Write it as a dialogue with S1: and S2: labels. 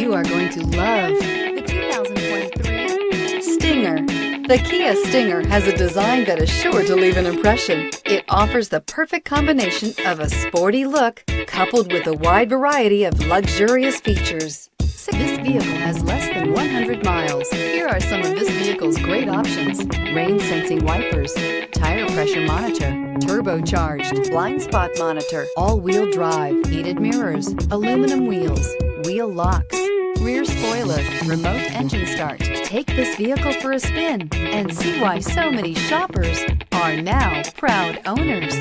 S1: You are going to love the 2023 Stinger. The Kia Stinger has a design that is sure to leave an impression. It offers the perfect combination of a sporty look coupled with a wide variety of luxurious features. This vehicle has less than 100 miles. Here are some of this vehicle's great options: rain sensing wipers, tire pressure monitor, turbocharged, blind spot monitor, all-wheel drive, heated mirrors, aluminum wheels, wheel locks, rear spoiler, remote engine start. Take this vehicle for a spin and see why so many shoppers are now proud owners.